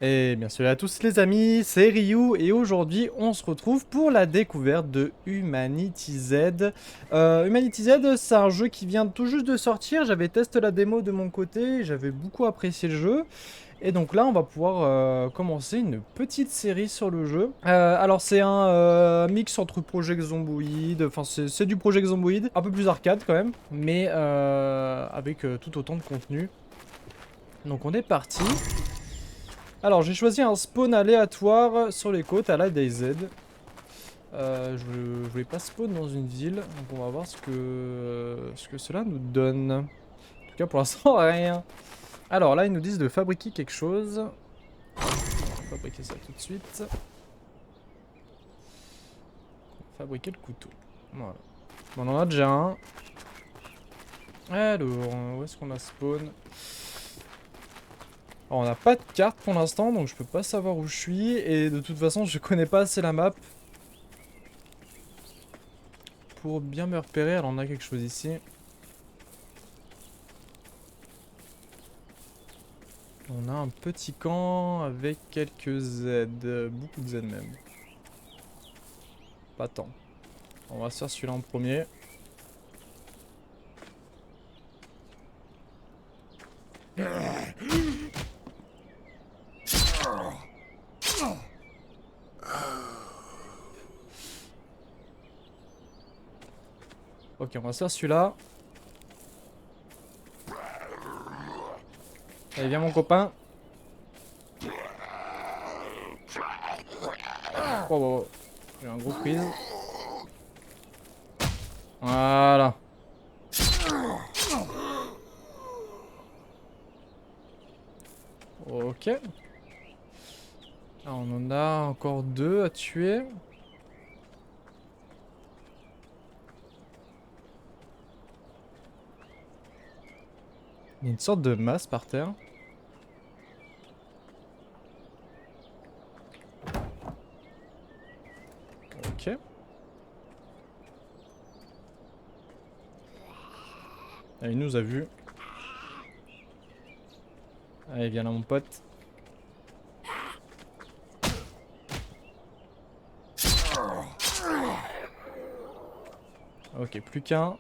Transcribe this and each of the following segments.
Et bien salut à tous les amis, c'est Ryu et aujourd'hui on se retrouve pour la découverte de Humanity Z. Humanity Z, c'est un jeu qui vient tout juste de sortir, j'avais testé la démo de mon côté, j'avais beaucoup apprécié le jeu. Et donc là on va pouvoir commencer une petite série sur le jeu. Alors c'est un mix entre Project Zomboid, enfin c'est du Project Zomboid, un peu plus arcade quand même, mais avec tout autant de contenu. Donc on est parti. Alors, j'ai choisi un spawn aléatoire sur les côtes à la DayZ. Je voulais pas spawn dans une ville, donc on va voir ce que cela nous donne. En tout cas, pour l'instant, rien. Alors là, ils nous disent de fabriquer quelque chose. On va fabriquer ça tout de suite. Fabriquer le couteau. Voilà. Bon, on en a déjà un. Alors, où est-ce qu'on a spawn? Alors, on n'a pas de carte pour l'instant, donc je peux pas savoir où je suis. Et de toute façon, je connais pas assez la map pour bien me repérer. Alors, on a quelque chose ici. On a un petit camp avec quelques Z, beaucoup de Z même. Pas tant. On va se faire celui-là en premier. Ok, on va se faire celui-là. Allez, viens mon copain. Oh, oh, oh. J'ai un gros freeze. Voilà. Ok. Ah, on en a encore deux à tuer. Il y a une sorte de masse par terre. Ok. Ah, il nous a vus. Allez, viens là mon pote. Ok, plus qu'un.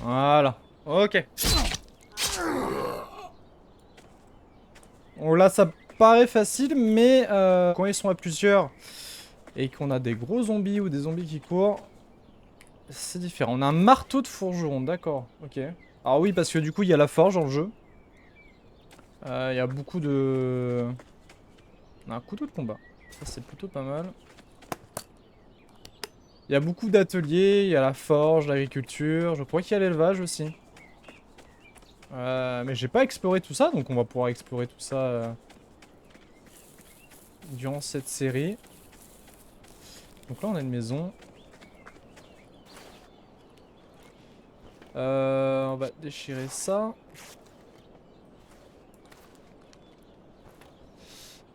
Voilà. Ok. Bon, là, ça paraît facile, mais quand ils sont à plusieurs et qu'on a des gros zombies ou des zombies qui courent, c'est différent. On a un marteau de forgeron, d'accord. Ok. Alors oui, parce que du coup, il y a la forge dans le jeu. Il y a beaucoup de... On a un couteau de combat. Ça, c'est plutôt pas mal. Il y a beaucoup d'ateliers, il y a la forge, l'agriculture. Je crois qu'il y a l'élevage aussi. Mais j'ai pas exploré tout ça, donc on va pouvoir explorer tout ça durant cette série. Donc là, on a une maison. On va déchirer ça.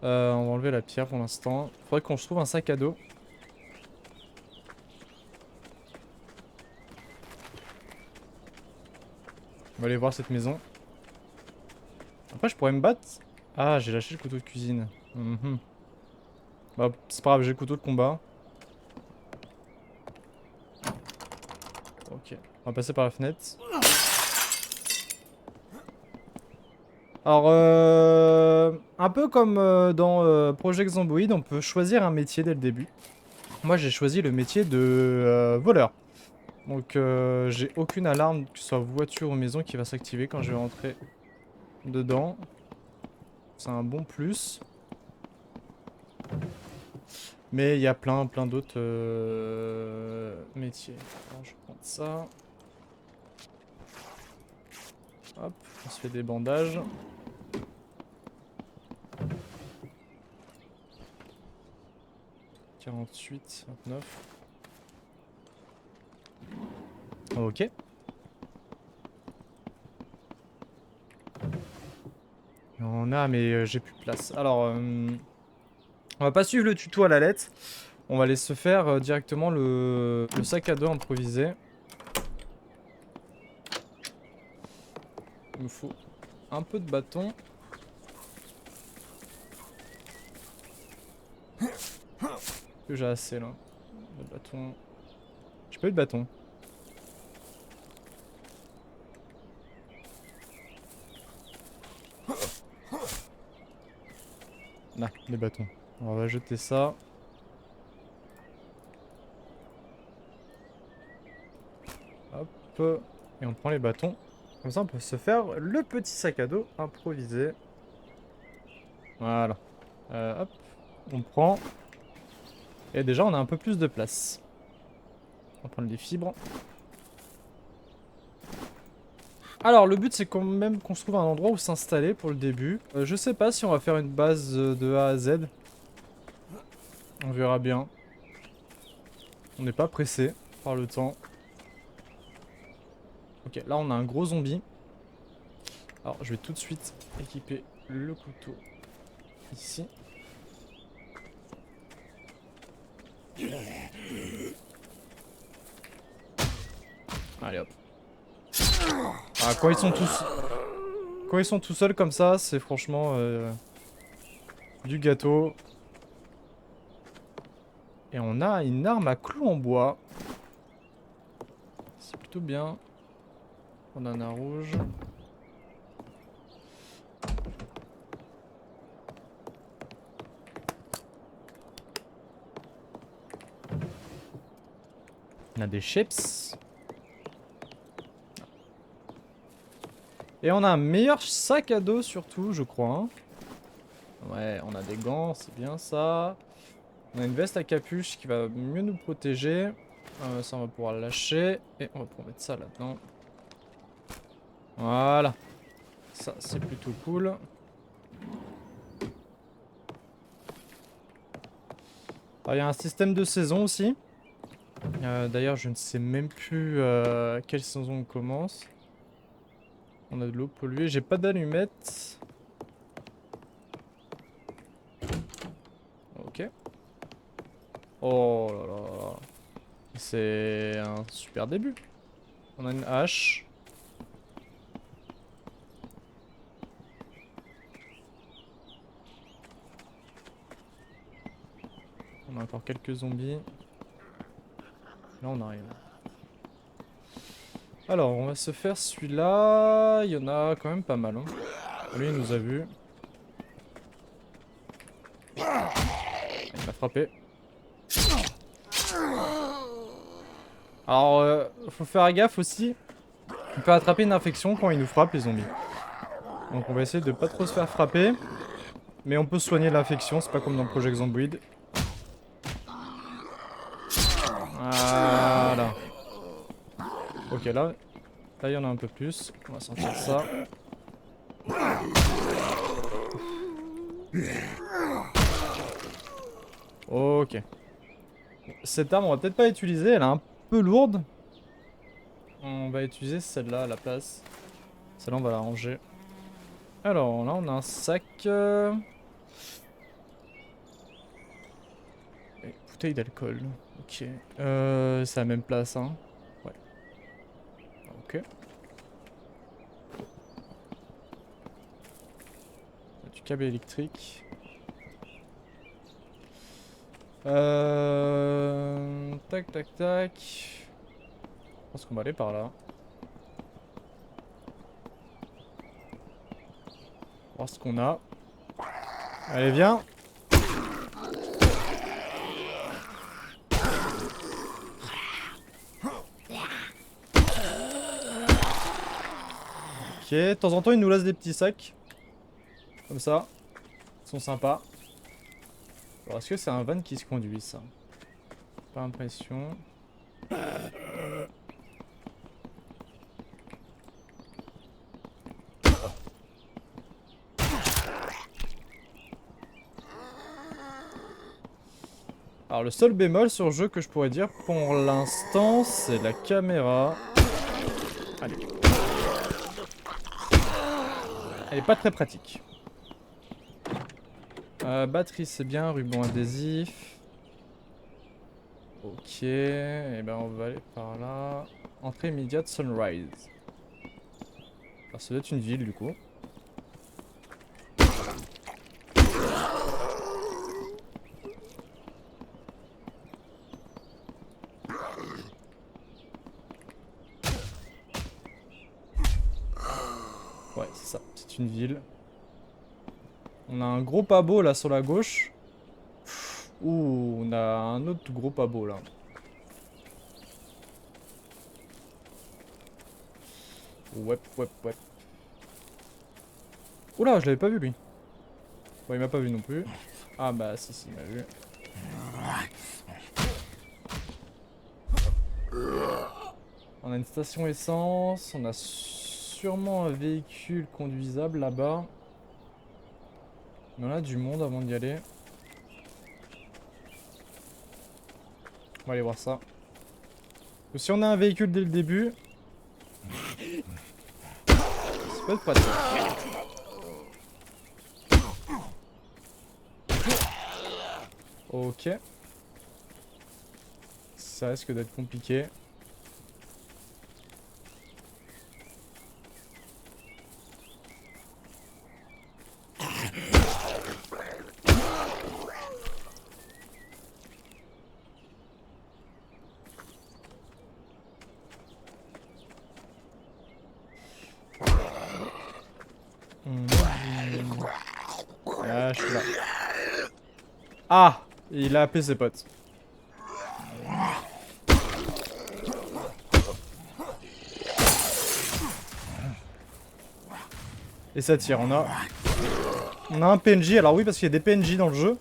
On va enlever la pierre pour l'instant. Faudrait qu'on se trouve un sac à dos. On va aller voir cette maison. Après, je pourrais me battre. Ah, j'ai lâché le couteau de cuisine. Mhm. Bah, c'est pas grave, j'ai le couteau de combat. Ok. On va passer par la fenêtre. Alors, un peu comme dans Project Zomboid, on peut choisir un métier dès le début. Moi, j'ai choisi le métier de voleur. Donc, j'ai aucune alarme, que ce soit voiture ou maison, qui va s'activer quand je vais rentrer dedans. C'est un bon plus. Mais il y a plein d'autres métiers. Alors, je vais prendre ça. Hop, on se fait des bandages. « 48, 29. » Ok. Et on a, mais j'ai plus de place. Alors, on va pas suivre le tuto à la lettre. On va aller se faire directement le sac à dos improvisé. Il me faut un peu de bâton. Que j'ai assez là. De bâton. J'ai pas eu de bâton. Là, les bâtons. Alors, on va jeter ça. Hop. Et on prend les bâtons. Comme ça, on peut se faire le petit sac à dos improvisé. Voilà. Hop. On prend. Et déjà, on a un peu plus de place. On va prendre les fibres. Alors, le but, c'est quand même qu'on se trouve un endroit où s'installer pour le début. Je sais pas si on va faire une base de A à Z. On verra bien. On n'est pas pressé par le temps. Ok, là, on a un gros zombie. Alors, je vais tout de suite équiper le couteau ici. Allez, hop. Ah, quand ils sont tout seuls comme ça, c'est franchement du gâteau. Et on a une arme à clous en bois. C'est plutôt bien. On a un rouge. On a des chips. Et on a un meilleur sac à dos surtout, je crois. Hein. Ouais, on a des gants, c'est bien ça. On a une veste à capuche qui va mieux nous protéger. Ça, on va pouvoir le lâcher. Et on va pouvoir mettre ça là-dedans. Voilà. Ça, c'est plutôt cool. Alors, il y a un système de saison aussi. D'ailleurs, je ne sais même plus quelle saison on commence. On a de l'eau polluée. J'ai pas d'allumettes. Ok. Oh là là. C'est un super début. On a une hache. On a encore quelques zombies. Là, on arrive. Alors, on va se faire celui-là. Il y en a quand même pas mal. Hein. Lui, il nous a vus. Il m'a frappé. Alors, faut faire gaffe aussi. On peut attraper une infection quand ils nous frappent, les zombies. Donc, on va essayer de pas trop se faire frapper. Mais on peut soigner l'infection, c'est pas comme dans Project Zomboid. Voilà. Ok, là il y en a un peu plus. On va sortir ça. Ok. Cette arme, on va peut-être pas l'utiliser, elle est un peu lourde. On va utiliser celle-là à la place. Celle-là, on va la ranger. Alors, là, on a un sac. Et bouteille d'alcool. Ok. C'est la même place, hein. Ouais. Ok. Du câble électrique. Tac, tac, tac. Je pense qu'on va aller par là. Voir ce qu'on a. Allez, viens. Ok, de temps en temps, ils nous laissent des petits sacs. Comme ça. Ils sont sympas. Alors, est-ce que c'est un van qui se conduit, ça? Pas l'impression. Alors, le seul bémol sur le jeu que je pourrais dire pour l'instant, c'est la caméra. Allez. Elle est pas très pratique. Batterie, c'est bien. Ruban adhésif. Ok. Et ben, on va aller par là. Entrée immédiate Sunrise. Alors, Ça doit être une ville du coup. Ouais, c'est ça, c'est une ville. On a un gros pabot là sur la gauche. Ouh, on a un autre gros pabot là. Ouais, ouais, ouais. Oula, je l'avais pas vu lui. Bon, il m'a pas vu non plus. Ah bah si, si, il m'a vu. On a une station essence, on a sûrement un véhicule conduisable là-bas. Mais on a du monde avant d'y aller. On va aller voir ça. Ou si on a un véhicule dès le début, ça peut être pratique. Ok. Ça risque d'être compliqué. Ah, je suis là. Ah! Il a appelé ses potes. Et ça tire, on a un PNJ, alors oui parce qu'il y a des PNJ dans le jeu.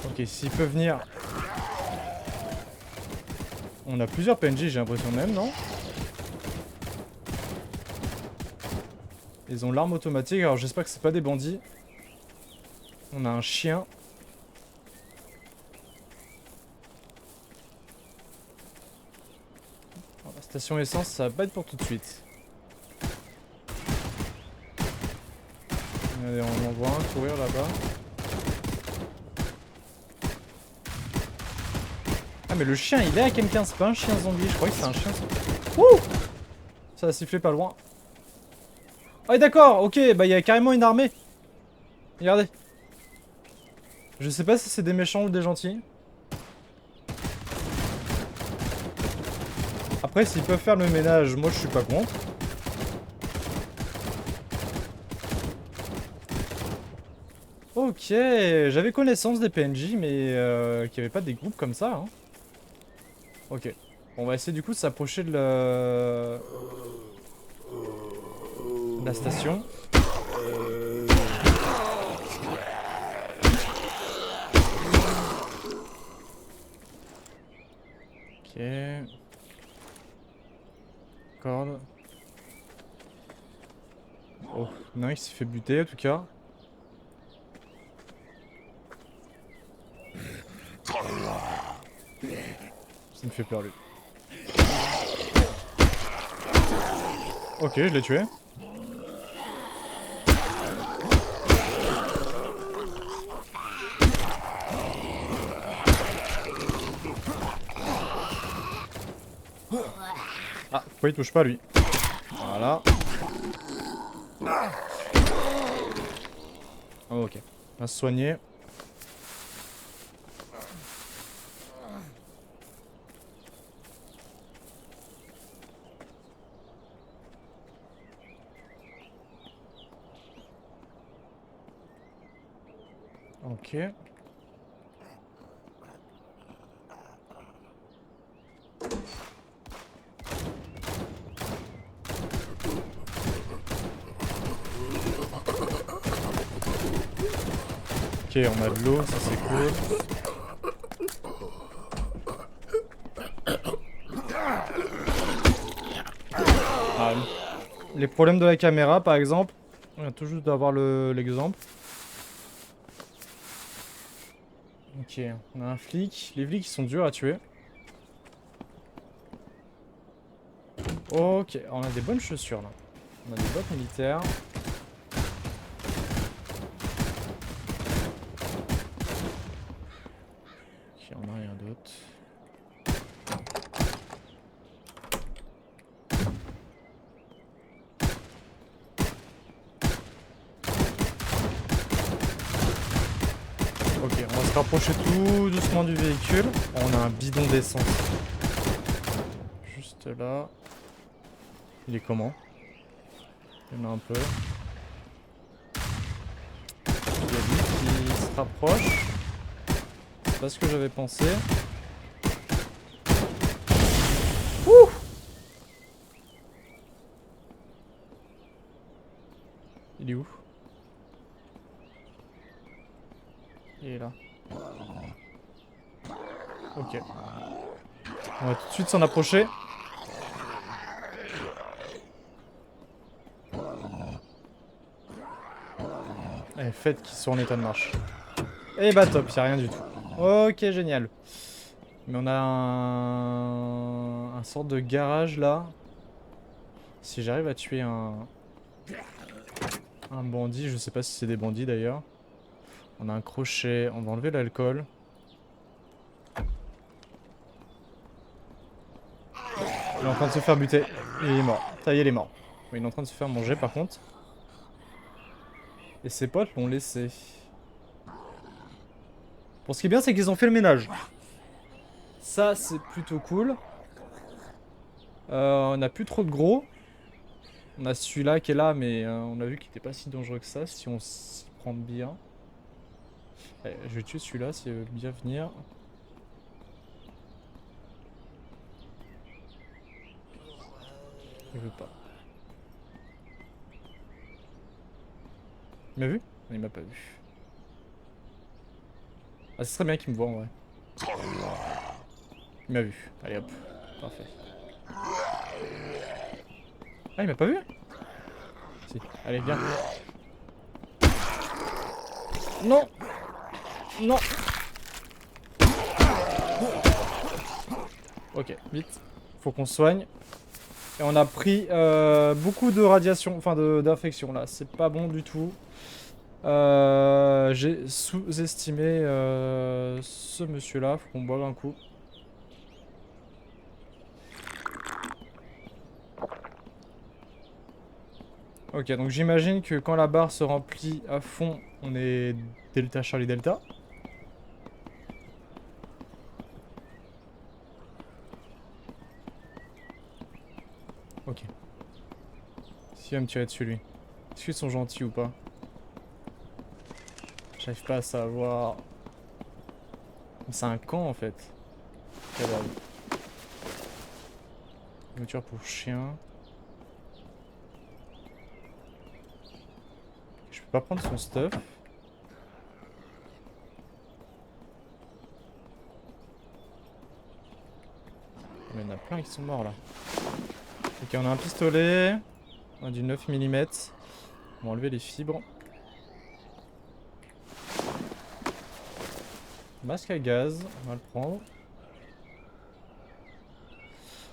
Ok, s'il peut venir. On a plusieurs PNJ, j'ai l'impression même, non? Ils ont l'arme automatique, alors j'espère que c'est pas des bandits. On a un chien. Alors, la station essence, ça va pas être pour tout de suite. Allez, on en voit un courir là-bas. Ah mais le chien il est à quelqu'un, c'est pas un chien zombie, je crois que c'est un chien zombie. Ouh! Ça a sifflé pas loin. Ah d'accord, ok, bah il y a carrément une armée. Regardez. Je sais pas si c'est des méchants ou des gentils. Après s'ils peuvent faire le ménage, moi je suis pas contre. Ok, j'avais connaissance des PNJ mais qu'il n'y avait pas des groupes comme ça. Hein. Ok. On va essayer du coup de s'approcher de la station. Ok. Corde. Oh, non, il s'est fait buter en tout cas. Ça me fait peur lui. Ok, je l'ai tué. Ah, pourquoi il touche pas lui? Voilà. Oh, ok. On va se soigner. Ok. Ok, on a de l'eau, ça c'est cool. Ah, les problèmes de la caméra par exemple. On vient tout juste d'avoir l'exemple. Ok, on a un flic. Les flics ils sont durs à tuer. Ok, on a des bonnes chaussures là. On a des bottes militaires. Ok, on a rien d'autre. se rapprocher tout doucement du véhicule. Oh, on a un bidon d'essence. Juste là. Il est comment? Il y en a un peu. Il y a lui qui se rapproche. C'est pas ce que j'avais pensé. Ouh! Il est où? Il est là. Ok. On va tout de suite s'en approcher. Allez, faites qu'ils sont en état de marche. Et bah top, y'a rien du tout. Ok, génial. Mais on a un sorte de garage là. Si j'arrive à tuer un bandit, je sais pas si c'est des bandits d'ailleurs. On a un crochet, on va enlever l'alcool. Il est en train de se faire buter. Il est mort. Ça y est, il est mort. Il est en train de se faire manger par contre. Et ses potes l'ont laissé. Bon, ce qui est bien, c'est qu'ils ont fait le ménage. Ça, c'est plutôt cool. On a plus trop de gros. On a celui-là qui est là, mais on a vu qu'il était pas si dangereux que ça, si on s'y prend bien. Allez, je vais tuer celui-là, s'il veut bien venir. Il veut pas. Il m'a vu? Non, il m'a pas vu. Ah, ce serait bien qu'il me voit en vrai. Il m'a vu. Allez hop. Parfait. Ah, il m'a pas vu? Si. Allez, viens. Non! Non! Ok, vite. Faut qu'on se soigne. Et on a pris beaucoup de radiation, enfin d'infection là. C'est pas bon du tout. J'ai sous-estimé ce monsieur-là. Faut qu'on boive un coup. Ok, donc j'imagine que quand la barre se remplit à fond, on est Delta Charlie Delta. Ok. Si, il va me tirer dessus lui. Est-ce qu'ils sont gentils ou pas? J'arrive pas à savoir. C'est un camp en fait. Voiture pour chien. Je peux pas prendre son stuff. Mais il y en a plein qui sont morts là. Ok, on a un pistolet. On a du 9 mm. On va enlever les fibres. Masque à gaz, on va le prendre.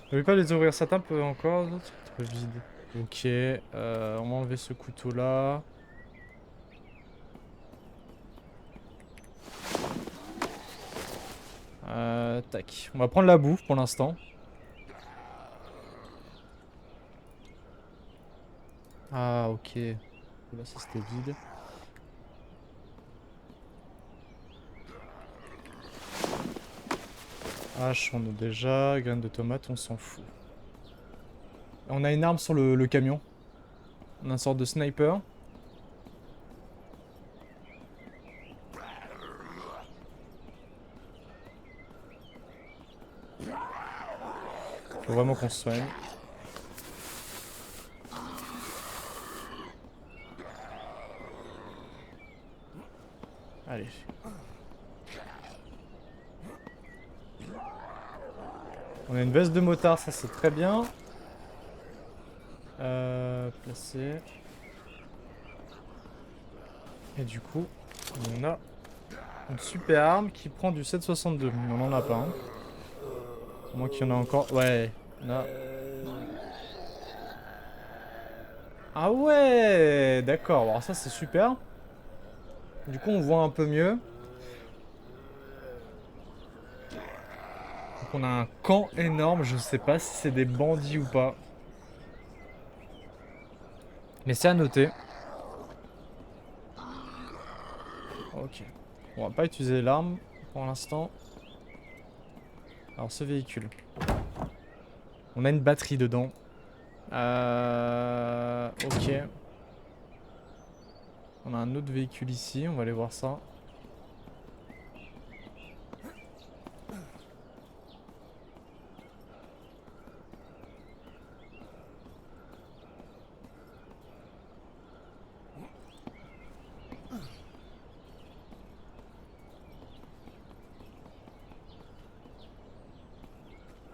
N'oubliez pas de les ouvrir, certains peuvent encore, d'autres être vides. Ok, on va enlever ce couteau là. Tac, on va prendre la bouffe pour l'instant. Ah ok, là ça c'était vide. Hache on a déjà, graines de tomate on s'en fout. On a une arme sur le camion. On a une sorte de sniper. Faut vraiment qu'on se soigne. Allez. On a une veste de motard, ça c'est très bien. Placé. Et du coup, on a une super arme qui prend du 7,62. Mais on en a pas un. À moins qu'il y en a encore. Ouais, on a. Ah ouais, d'accord. Alors ça c'est super. Du coup on voit un peu mieux. Donc on a un camp énorme. Je sais pas si c'est des bandits ou pas. Mais c'est à noter. Ok. On va pas utiliser l'arme pour l'instant. Alors ce véhicule. On a une batterie dedans. Ok. On a un autre véhicule ici, on va aller voir ça.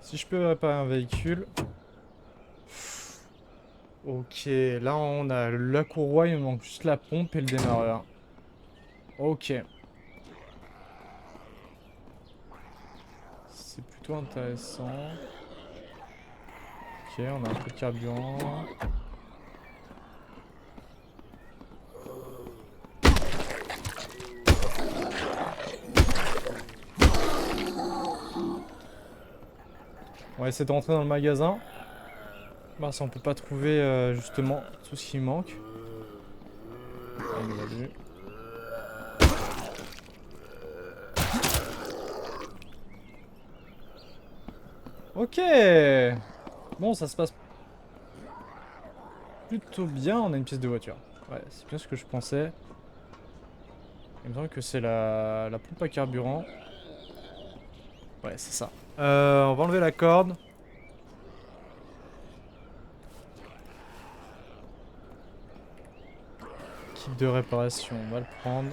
Si je peux réparer un véhicule. Ok, là on a la courroie, il me manque juste la pompe et le démarreur. Ok. C'est plutôt intéressant. Ok, on a un peu de carburant. On va essayer de rentrer dans le magasin. Bah ça on peut pas trouver justement tout ce qui manque. Ah, il nous a vu. Ok. Bon, ça se passe plutôt bien. On a une pièce de voiture. Ouais, c'est bien ce que je pensais. Il me semble que c'est la pompe à carburant. Ouais, c'est ça. On va enlever la corde. Kit de réparation, on va le prendre.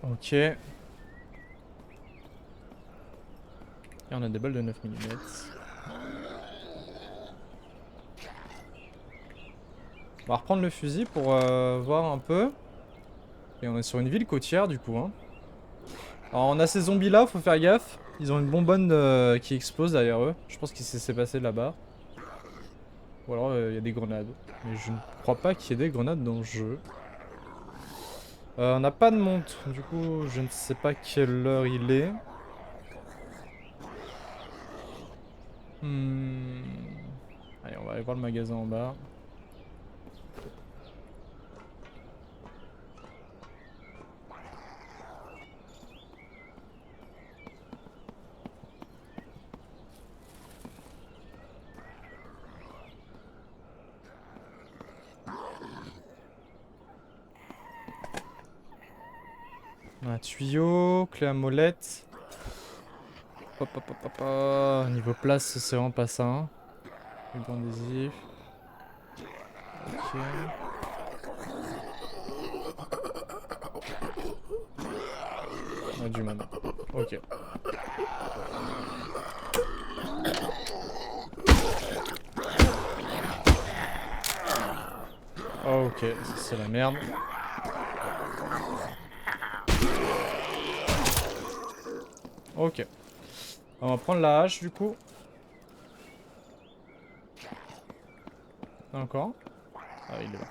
Ok. Et on a des balles de 9 mm. On va reprendre le fusil pour voir un peu. Et on est sur une ville côtière du coup. Hein. Alors on a ces zombies là, faut faire gaffe. Ils ont une bonbonne qui explose derrière eux. Je pense qu'il s'est passé là-bas. Ou alors il y a des grenades. Mais je ne crois pas qu'il y ait des grenades dans le jeu. On n'a pas de montre. Du coup je ne sais pas quelle heure il est. Allez, on va aller voir le magasin en bas. Un tuyau, clé à molette. Hop, hop, hop, hop, hop. Niveau place, c'est vraiment pas ça. Hein. Ruban adhésif. Ok. On a du monde. Ok. Ok, ça c'est la merde. Ok. On va prendre la hache du coup. Encore. Ah, il est là.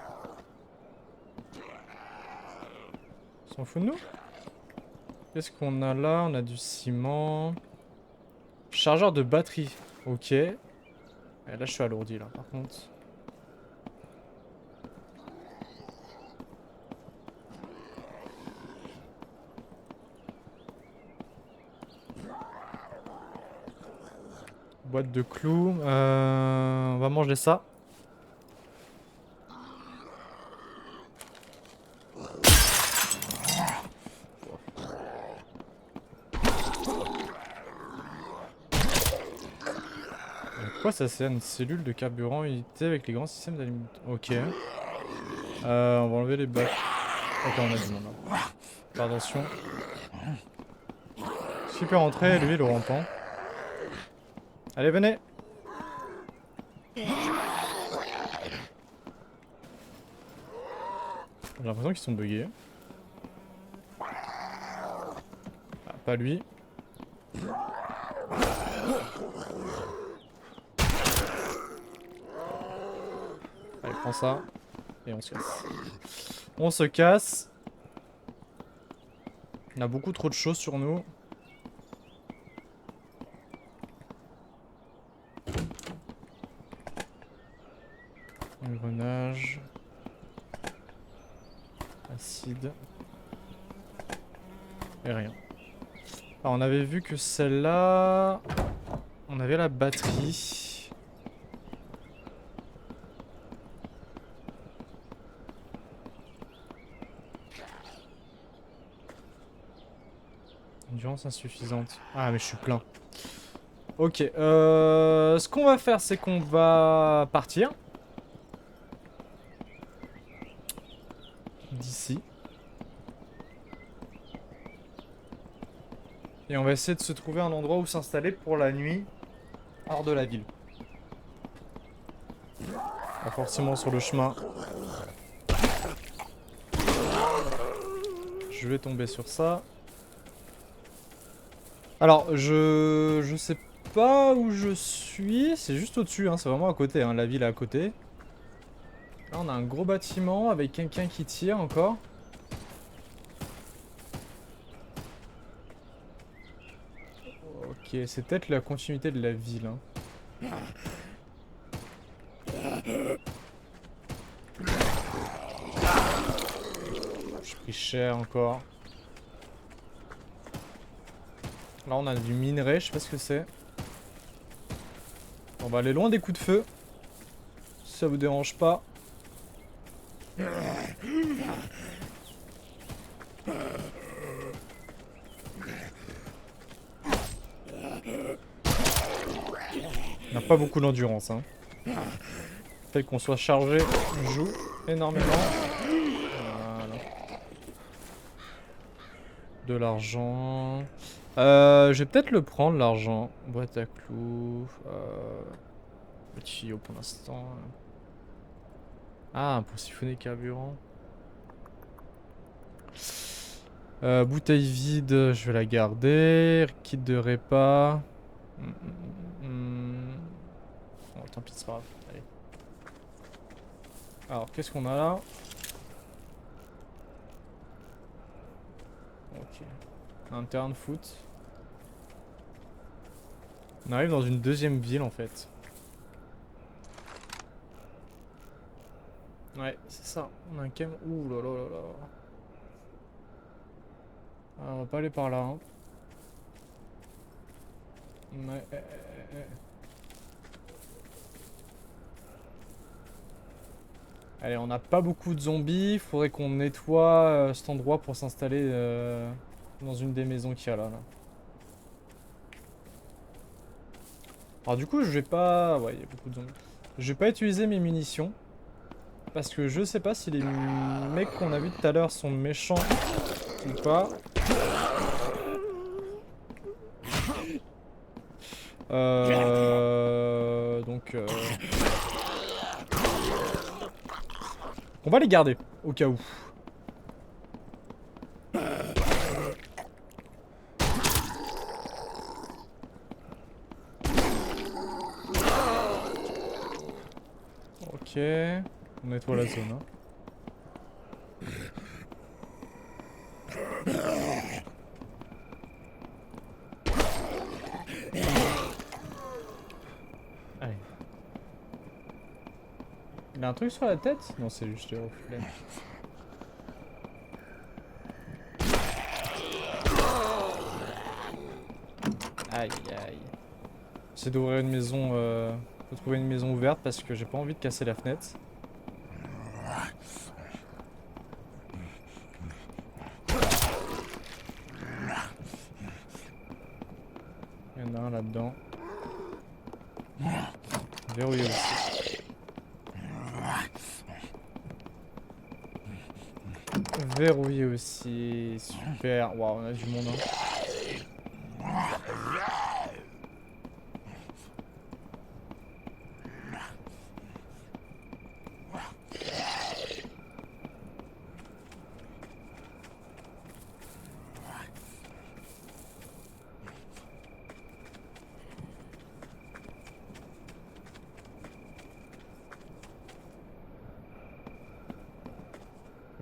On s'en fout de nous? Qu'est-ce qu'on a là? On a du ciment. Chargeur de batterie. Ok. Et là, je suis alourdi là par contre. Boîte de clous. On va manger ça. Quoi ça sert? Une cellule de carburant unité avec les grands systèmes d'alimentation. Ok. On va enlever les bacs. Ok, on a du monde là. Faire attention. Super entrée, lui le rampant. Allez, venez. J'ai l'impression qu'ils sont buggés. Ah, pas lui. Allez, prends ça. Et on se casse. On se casse. On a beaucoup trop de choses sur nous. Engrenage. Alors, on avait vu que celle-là... On avait la batterie. Endurance insuffisante. Ah, mais je suis plein. Ok, ce qu'on va faire, c'est qu'on va partir. D'ici. Et on va essayer de se trouver un endroit où s'installer pour la nuit, hors de la ville. Pas forcément sur le chemin. Je vais tomber sur ça. Alors, je sais pas où je suis. C'est juste au-dessus, hein, c'est vraiment à côté, hein, la ville est à côté. Là, on a un gros bâtiment avec quelqu'un qui tire encore. Ok, c'est peut-être la continuité de la ville. Hein. J'ai pris cher encore. Là, on a du minerai, je sais pas ce que c'est. On va aller loin des coups de feu. Si ça vous dérange pas. On n'a pas beaucoup d'endurance. Hein. Le fait qu'on soit chargé joue énormément. Voilà. De l'argent. Je vais peut-être le prendre, l'argent. Boîte à clous. Le tuyau pour l'instant. Ah, pour siphonner carburant. Bouteille vide, je vais la garder. Kit de répa. Oh, tant pis, c'est pas grave. Allez. Alors, qu'est-ce qu'on a là? Ok. Un terrain de foot. On arrive dans une deuxième ville en fait. Ouais, c'est ça. On a un cam. Ouh là là là là. Ah, on va pas aller par là. Hein. Ouais. Allez, on n'a pas beaucoup de zombies. Faudrait qu'on nettoie cet endroit pour s'installer dans une des maisons qu'il y a là. Alors du coup, je vais pas... Ouais, il y a beaucoup de zombies. Je vais pas utiliser mes munitions. Parce que je sais pas si les mecs qu'on a vus tout à l'heure sont méchants ou pas. Donc... On va les garder, au cas où. Ok, on nettoie la zone. Hein. Allez. Il a un truc sur la tête? Non, c'est juste les reflets. Aïe aïe. J'essaie d'ouvrir une maison, de trouver une maison ouverte parce que j'ai pas envie de casser la fenêtre. Il y en a un là-dedans. Verrouillé aussi. Verrouillé aussi. Super. Waouh, on a du monde. Hein.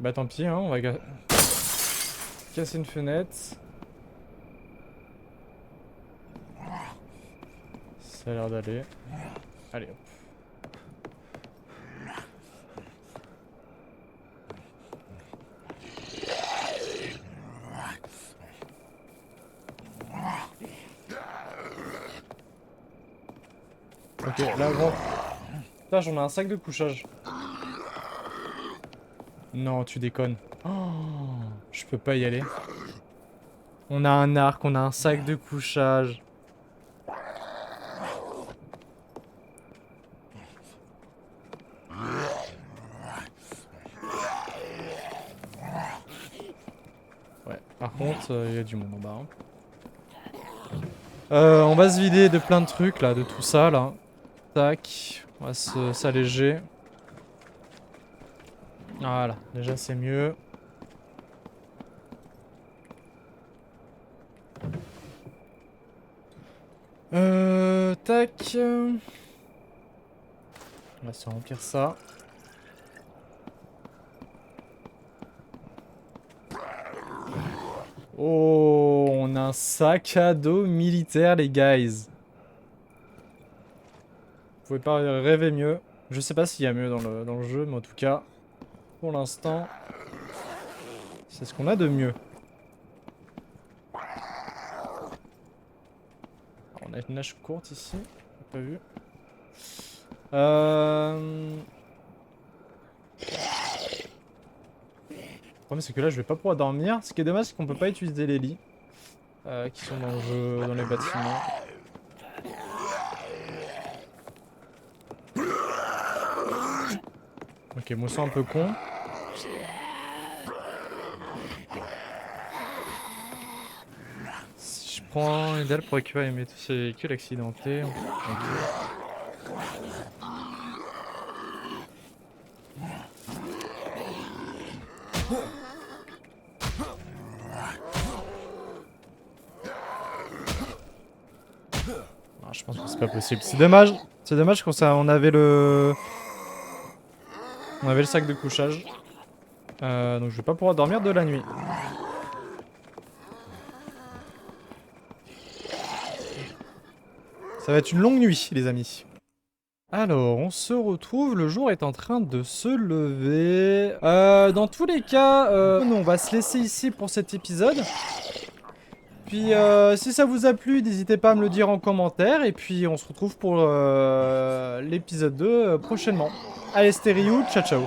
Bah tant pis, hein, on va casser une fenêtre. Ça a l'air d'aller. Allez hop. Ok, là, bon. Là, j'en ai un sac de couchage. Non, tu déconnes. Oh, je peux pas y aller. On a un arc, on a un sac de couchage. Ouais, par contre, il y a du monde en bas. Hein. On va se vider de plein de trucs là, de tout ça là. Tac, on va s'alléger. Voilà, déjà c'est mieux. Tac. On va se remplir ça. Oh, on a un sac à dos militaire, les guys. Vous pouvez pas rêver mieux. Je sais pas s'il y a mieux dans le jeu, mais en tout cas, pour l'instant, c'est ce qu'on a de mieux. Alors, on a une nage courte ici, j'ai pas vu. Le problème c'est que là je vais pas pouvoir dormir. Ce qui est dommage c'est qu'on peut pas utiliser les lits qui sont dans le jeu, dans les bâtiments. Ok, moi c'est un peu con. Si je prends un idéal pour récupérer mes tous ces véhicules accidentés. Okay. Non, je pense que c'est pas possible. C'est dommage. C'est dommage qu'on avait le... On avait le sac de couchage. Donc je vais pas pouvoir dormir de la nuit. Ça va être une longue nuit, les amis. Alors, on se retrouve, le jour est en train de se lever. Dans tous les cas, nous, on va se laisser ici pour cet épisode. Puis, si ça vous a plu, n'hésitez pas à me le dire en commentaire. Et puis, on se retrouve pour l'épisode 2 prochainement. Allez, c'était Ryu, ciao ciao.